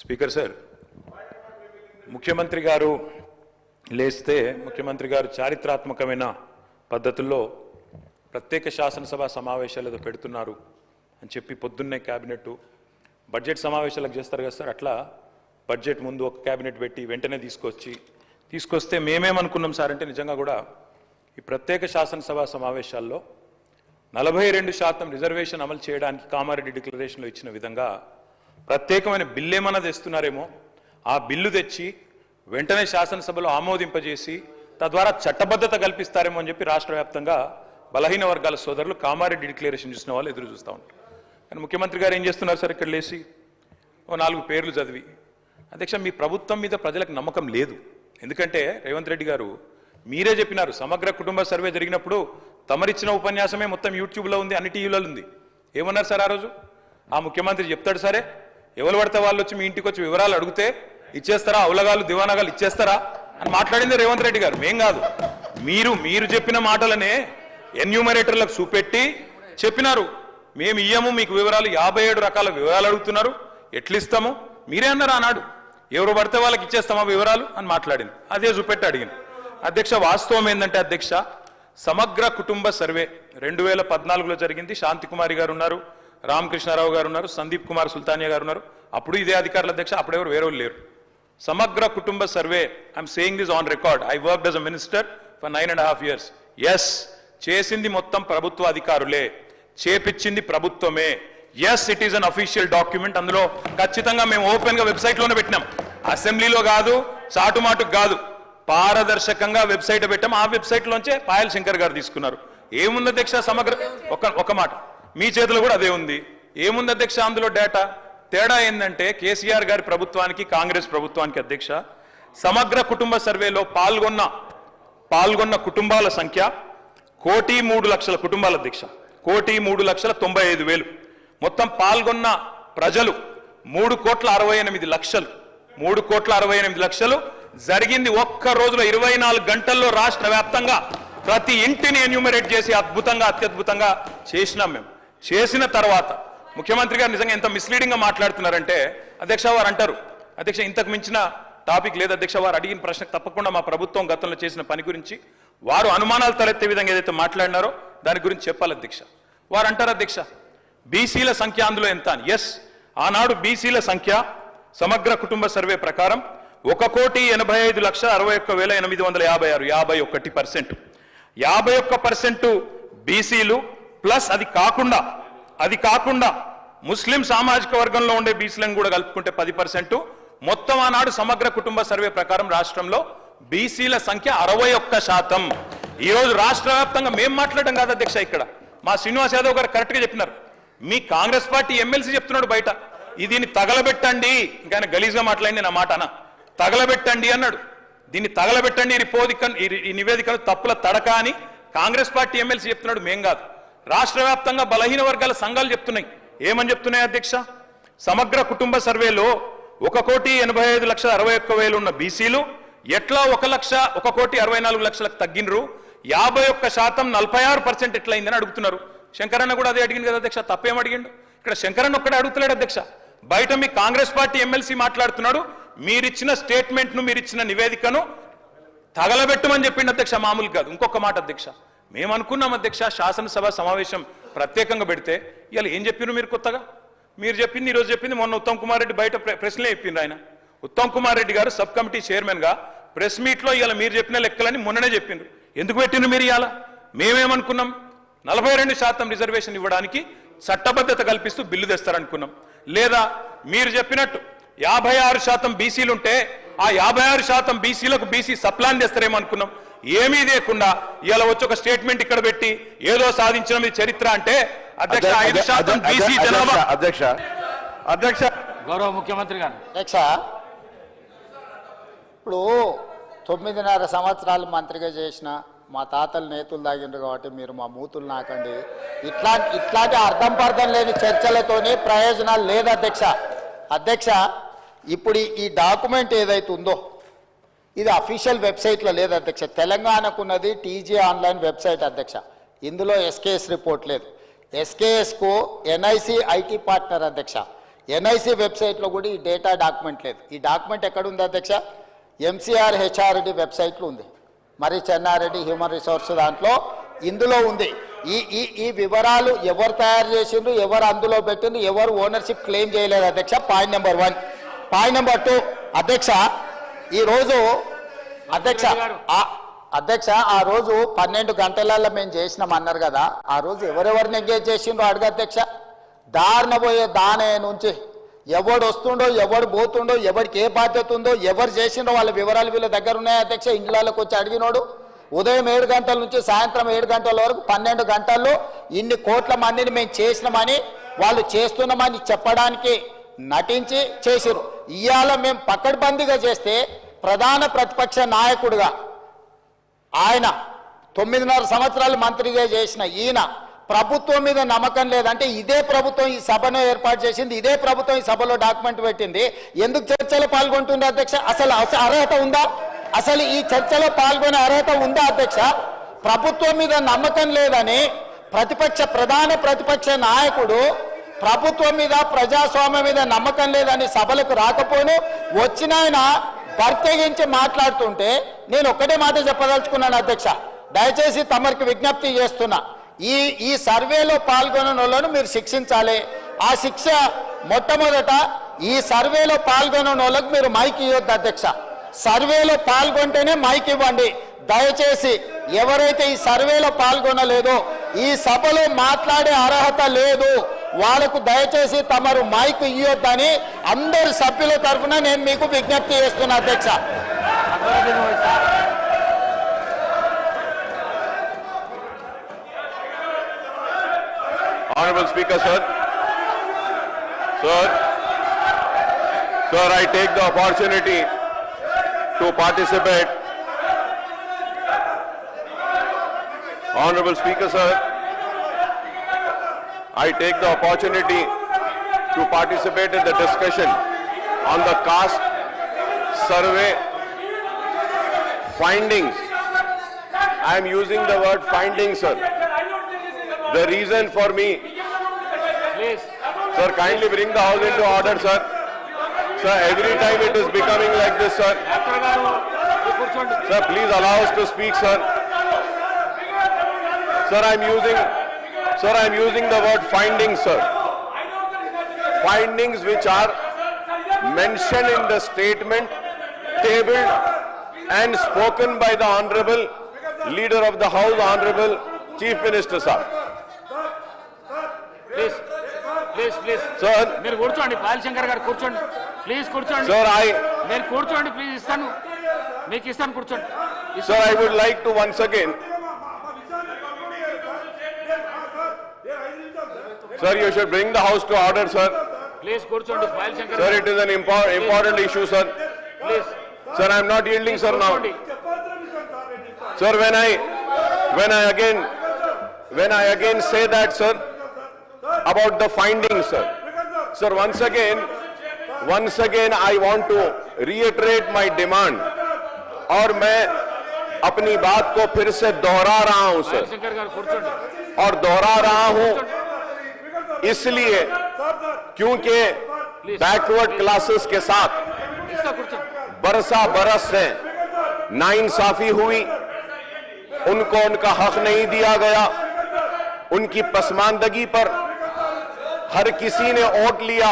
Speaker sir, ముఖ్యమంత్రి గారు లేస్తే ముఖ్యమంత్రి గారు చారిత్రాత్మకమైన పద్ధతుల్లో ప్రత్యేక శాసనసభ సమావేశాలు ఏదో పెడుతున్నారు అని చెప్పి పొద్దున్నే క్యాబినెట్ బడ్జెట్ సమావేశాలకు చేస్తారు కదా సార్, అట్లా బడ్జెట్ ముందు ఒక క్యాబినెట్ పెట్టి వెంటనే తీసుకొస్తే మేమేమనుకున్నాం సార్ అంటే నిజంగా కూడా ఈ ప్రత్యేక శాసనసభ సమావేశాల్లో 42% రిజర్వేషన్ అమలు చేయడానికి కామారెడ్డి డిక్లరేషన్లో ఇచ్చిన విధంగా ప్రత్యేకమైన బిల్లు ఏమన్నా తెస్తున్నారేమో, ఆ బిల్లు తెచ్చి వెంటనే శాసనసభలో ఆమోదింపజేసి తద్వారా చట్టబద్ధత కల్పిస్తారేమో అని చెప్పి రాష్ట్ర వ్యాప్తంగా బలహీన వర్గాల సోదరులు కామారెడ్డి డిక్లరేషన్ చూసిన వాళ్ళు ఎదురు చూస్తూ ఉంటారు. కానీ ముఖ్యమంత్రి గారు ఏం చేస్తున్నారు సార్, ఇక్కడ లేచి ఓ 4 పేర్లు చదివి, అధ్యక్ష మీ ప్రభుత్వం మీద ప్రజలకు నమ్మకం లేదు. ఎందుకంటే రేవంత్ రెడ్డి గారు మీరే చెప్పినారు, సమగ్ర కుటుంబ సర్వే జరిగినప్పుడు తమరిచ్చిన ఉపన్యాసమే మొత్తం యూట్యూబ్లో ఉంది, అన్ని టీవీలలో ఉంది. ఏమన్నారు సార్ ఆ రోజు? ఆ ముఖ్యమంత్రి చెప్తాడు సరే, ఎవరు పడితే వాళ్ళు వచ్చి మీ ఇంటికి వచ్చి వివరాలు అడిగితే ఇచ్చేస్తారా, అవలగాలు దివానాగాలు ఇచ్చేస్తారా అని మాట్లాడింది రేవంత్ రెడ్డి గారు, మేం కాదు. మీరు చెప్పిన మాటలనే ఎన్యూమరేటర్లకు చూపెట్టి చెప్పినారు, మేము ఇయ్యము మీకు వివరాలు, 57 రకాల వివరాలు అడుగుతున్నారు, ఎట్లిస్తాము మీరే అన్నారు ఆనాడు, ఎవరు పడితే వాళ్ళకి ఇచ్చేస్తామా వివరాలు అని మాట్లాడింది, అదే చూపెట్టి అడిగింది. అధ్యక్ష వాస్తవం ఏంటంటే అధ్యక్ష, సమగ్ర కుటుంబ సర్వే 2014లో జరిగింది. శాంతికుమారి గారు ఉన్నారు, రామకృష్ణారావు గారు ఉన్నారు, సందీప్ కుమార్ సుల్తానియా గారు ఉన్నారు, అప్పుడు ఇదే అధికారుల అధ్యక్ష, అప్పుడెవరు వేరే లేరు. సమగ్ర కుటుంబ survey, I'm saying this on record, I worked as a minister for 9.5 years. Yes, చేసింది మొత్తం ప్రభుత్వ అధికారులే, చేపించింది ప్రభుత్వమే. Yes, it is an official document. అందులో ఖచ్చితంగా మేము ఓపెన్ గా వెబ్సైట్ లోనే పెట్టినాం, అసెంబ్లీలో కాదు, చాటుమాటుకు కాదు, పారదర్శకంగా వెబ్సైట్ పెట్టాం. ఆ వెబ్సైట్ లోంచే పాయల్ శంకర్ గారు తీసుకున్నారు. ఏముంది అధ్యక్ష సమగ్ర, ఒక మాట మీ చేతిలో కూడా అదే ఉంది. ఏముంది అధ్యక్ష అందులో డేటా? తేడా ఏంటంటే కేసీఆర్ గారి ప్రభుత్వానికి కాంగ్రెస్ ప్రభుత్వానికి అధ్యక్ష, సమగ్ర కుటుంబ సర్వేలో పాల్గొన్న కుటుంబాల సంఖ్య 1,03,00,000 కుటుంబాల అధ్యక్ష, 1,03,95,000. మొత్తం పాల్గొన్న ప్రజలు 3,68,00,000. 3,68,00,000 జరిగింది ఒక్క రోజులో, 24 గంటల్లో రాష్ట్ర వ్యాప్తంగా ప్రతి ఇంటిని ఎన్యూమరేట్ చేసి అత్యద్భుతంగా చేసినాం మేము. చేసిన తర్వాత ముఖ్యమంత్రి గారు నిజంగా ఎంత మిస్లీడింగ్ గా మాట్లాడుతున్నారంటే అధ్యక్ష, వారు అంటారు అధ్యక్ష ఇంతకు మించిన టాపిక్ లేదు అధ్యక్ష, వారు అడిగిన ప్రశ్నకు తప్పకుండా మా ప్రభుత్వం గతంలో చేసిన పని గురించి వారు అనుమానాలు తలెత్తే విధంగా ఏదైతే మాట్లాడినారో దాని గురించి చెప్పాలి అధ్యక్ష. వారు అంటారు అధ్యక్ష బీసీల సంఖ్య అందులో ఎంత అని. ఎస్, ఆనాడు బీసీల సంఖ్య సమగ్ర కుటుంబ సర్వే ప్రకారం 1,85,61,856, 51%. 51% బీసీలు ప్లస్ అది కాకుండా ముస్లిం సామాజిక వర్గంలో ఉండే బీసీలను కూడా కలుపుకుంటే 10%. మొత్తం ఆనాడు సమగ్ర కుటుంబ సర్వే ప్రకారం రాష్ట్రంలో బీసీల సంఖ్య 61%. ఈ రోజు రాష్ట్ర వ్యాప్తంగా మేము మాట్లాడడం కాదు అధ్యక్ష, ఇక్కడ మా శ్రీనివాస్ యాదవ్ గారు కరెక్ట్ గా చెప్పినారు. మీ కాంగ్రెస్ పార్టీ ఎమ్మెల్సీ చెప్తున్నాడు బయట, దీన్ని తగలబెట్టండి, ఇంకా గలీజ్గా మాట్లాడింది నా మాట అన్న, తగలబెట్టండి అన్నాడు. దీన్ని తగలబెట్టండి, ఈ నివేదికను తప్పుల తడక అని కాంగ్రెస్ పార్టీ ఎమ్మెల్సీ చెప్తున్నాడు, మేం కాదు. రాష్ట్ర వ్యాప్తంగా బలహీన వర్గాల సంఘాలు చెప్తున్నాయి. ఏమని చెప్తున్నాయి అధ్యక్ష? సమగ్ర కుటుంబ సర్వేలో 1,85,61,000 ఉన్న బీసీలు ఎట్లా 1,64,00,000 తగ్గినరు, 51% 46% ఎట్లయిందని అడుగుతున్నారు. శంకరన్న కూడా అదే అడిగింది కదా అధ్యక్ష, తప్పేం అడిగిండు? ఇక్కడ శంకరన్న ఒక్కడే అడుగుతున్నాడు అధ్యక్ష, బయట మీ కాంగ్రెస్ పార్టీ ఎమ్మెల్సీ మాట్లాడుతున్నాడు, మీరిచ్చిన స్టేట్మెంట్ను మీరిచ్చిన నివేదికను తగలబెట్టమని చెప్పిండు అధ్యక్ష, మామూలు కాదు. ఇంకొక మాట అధ్యక్ష, మేము అనుకున్నాం అధ్యక్ష శాసనసభ సమావేశం ప్రత్యేకంగా పెడితే, ఇవాళ ఏం చెప్పినారు మీరు కొత్తగా? మీరు చెప్పింది ఈరోజు చెప్పింది మొన్న ఉత్తమ్ కుమార్ రెడ్డి బయట ప్రెస్లే చెప్పిండ్రు. ఆయన ఉత్తమ్ కుమార్ రెడ్డి గారు సబ్ కమిటీ చైర్మన్ గా ప్రెస్ మీట్ లో ఇవాళ మీరు చెప్పిన లెక్కలని మొన్ననే చెప్పిండ్రు. ఎందుకు పెట్టిండ్రు మీరు ఇవాళ? మేమేమనుకున్నాం, 42% రిజర్వేషన్ ఇవ్వడానికి చట్టబద్ధత కల్పిస్తూ బిల్లు తెస్తారనుకున్నాం. లేదా మీరు చెప్పినట్టు 56% బీసీలుంటే ఆ 56% బీసీలకు బీసీ సప్లాన్ చేస్తారేమో అనుకున్నాం. ఏమీ లేకుండా ఇలా వచ్చి ఒక స్టేట్మెంట్ ఇక్కడ పెట్టి ఏదో సాధించడం ఇది చరిత్ర అంటే అధ్యక్ష 5% బీసీ జనాభా. అధ్యక్ష గౌరవ ముఖ్యమంత్రి గారు. అధ్యక్ష, ఇప్పుడు 9.5 సంవత్సరాలు మంత్రిగా చేసిన మా తాతలు నేతులు తాగిండ్రు కాబట్టి మీరు మా మూతులు నాకండి. ఇట్లాంటి అర్థం పర్థం లేని చర్చలతోనే ప్రయోజనాలు లేదు అధ్యక్ష. అధ్యక్ష, ఇప్పుడు ఈ డాక్యుమెంట్ ఏదైతే ఉందో ఇది అఫీషియల్ వెబ్సైట్లో లేదు అధ్యక్ష. తెలంగాణకున్నది టీజీ ఆన్లైన్ వెబ్సైట్ అధ్యక్ష. ఇందులో ఎస్కేఎస్ రిపోర్ట్ లేదు. ఎస్కేఎస్కు ఎన్ఐసి ఐటీ పార్ట్నర్ అధ్యక్ష. ఎన్ఐసి వెబ్సైట్లో కూడా ఈ డేటా డాక్యుమెంట్ లేదు. ఈ డాక్యుమెంట్ ఎక్కడ ఉంది అధ్యక్ష? ఎంసీఆర్ హెచ్ఆర్డి వెబ్సైట్లో ఉంది. మరి చెన్నారెడ్డి హ్యూమన్ రిసోర్స్ దాంట్లో ఇందులో ఉంది. ఈ ఈ ఈ వివరాలు ఎవరు తయారు చేసిండ్రు, ఎవరు అందులో పెట్టిండ్రు, ఎవరు ఓనర్షిప్ క్లెయిమ్ చేయలేదు అధ్యక్ష. Point number 1. పాయింట్ నెంబర్ 2 అధ్యక్ష, ఈరోజు అధ్యక్ష ఆ రోజు 12 గంటలలో మేము చేసినాం అన్నారు కదా, ఆ రోజు ఎవరెవరిని ఎంగేజ్ చేసిండ్రో అడుగు అధ్యక్ష. దారిన పోయే దానే నుంచి ఎవడు వస్తుండో, ఎవడు పోతుండో, ఎవరికి ఏ బాధ్యత ఉందో, ఎవరు చేసిండో వాళ్ళ వివరాలు వీళ్ళ దగ్గర ఉన్నాయి అధ్యక్ష. ఇండ్లలోకి వచ్చి అడిగినోడు ఉదయం 7 గంటల నుంచి సాయంత్రం 7 గంటల వరకు 12 గంటల్లో ఇన్ని కోట్ల మందిని మేము చేసినామని, వాళ్ళు చేస్తున్నామని చెప్పడానికి నటించి చేసిరు. ఇవాళ మేము పకడ్బందీగా చేస్తే ప్రధాన ప్రతిపక్ష నాయకుడిగా ఆయన 9.5 సంవత్సరాలు మంత్రిగా చేసిన ఈయన ప్రభుత్వం మీద నమ్మకం లేదంటే, ఇదే ప్రభుత్వం ఈ సభను ఏర్పాటు చేసింది, ఇదే ప్రభుత్వం ఈ సభలో డాక్యుమెంట్ పెట్టింది, ఎందుకు చర్చలో పాల్గొంటుంది అధ్యక్ష? అసలు అర్హత ఉందా? అసలు ఈ చర్చలో పాల్గొనే అర్హత ఉందా అధ్యక్ష? ప్రభుత్వం మీద నమ్మకం లేదని ప్రధాన ప్రతిపక్ష నాయకుడు ప్రభుత్వం మీద, ప్రజాస్వామ్యం మీద నమ్మకం లేదని సభలకు రాకపోను వచ్చిన ఆయన ప్రత్యేకించి మాట్లాడుతుంటే నేను ఒక్కటే మాట చెప్పదలుచుకున్నాను అధ్యక్ష. దయచేసి తమరికి విజ్ఞప్తి చేస్తున్నా, ఈ సర్వేలో పాల్గొన్న వాళ్ళను మీరు శిక్షించాలి. ఆ శిక్ష మొట్టమొదట ఈ సర్వేలో పాల్గొన్న వాళ్ళకు మీరు మైక్ ఇవ్వద్దు అధ్యక్ష. సర్వేలో పాల్గొంటేనే మైక్ ఇవ్వండి దయచేసి. ఎవరైతే ఈ సర్వేలో పాల్గొనలేదో, ఈ సభలో మాట్లాడే అర్హత లేదు, వాళ్ళకు దయచేసి తమరు మైక్ ఇవ్వొద్దని అందరి సభ్యుల తరఫున నేను మీకు విజ్ఞప్తి చేస్తున్నా అధ్యక్ష. Honorable Speaker, sir. Sir, I take the opportunity to participate. Honorable Speaker, sir, I take the opportunity to participate in the discussion on the caste survey findings. I am using the word findings, sir. The reason for me, sir, kindly bring the house into order, sir. Sir, every time it is becoming like this, sir. Sir, please allow us to speak, sir. Sir, I am using the word findings, sir. Findings which are mentioned in the statement tabled and spoken by the Honorable Leader of the House, Honorable Chief Minister, sir. Please Sir, మీరు కూర్చోండి. పాలశంకర్ గారు కూర్చోండి please, కూర్చోండి. sir, మీరు కూర్చోండి please, ఇస్తాను మీకు ఇస్తాను, కూర్చోండి. sir, I would like to once again, sir, you should bring the house to order, sir. Please కూర్చోండి. పాలశంకర్ Sir, it is an important issue, sir. Please Sir, I am not yielding, sir, now. కూర్చోండి. Sir, when I again say that, sir, about the findings, sir. Sir, once again I want to reiterate my demand. और मैं अपनी बात को फिर से दोहरा रहा हूं, sir. పాలశంకర్ గారు కూర్చోండి. और दोहरा रहा हूं इसलिए क्योंकि बैकवर्ड क्लासेस के साथ ఇస్తా, కూర్చోండి. बरस से नाइंसाफी हुई, उनको उनका हक नहीं दिया गया, उनकी पसमानदगी पर हर किसी ने वोट लिया,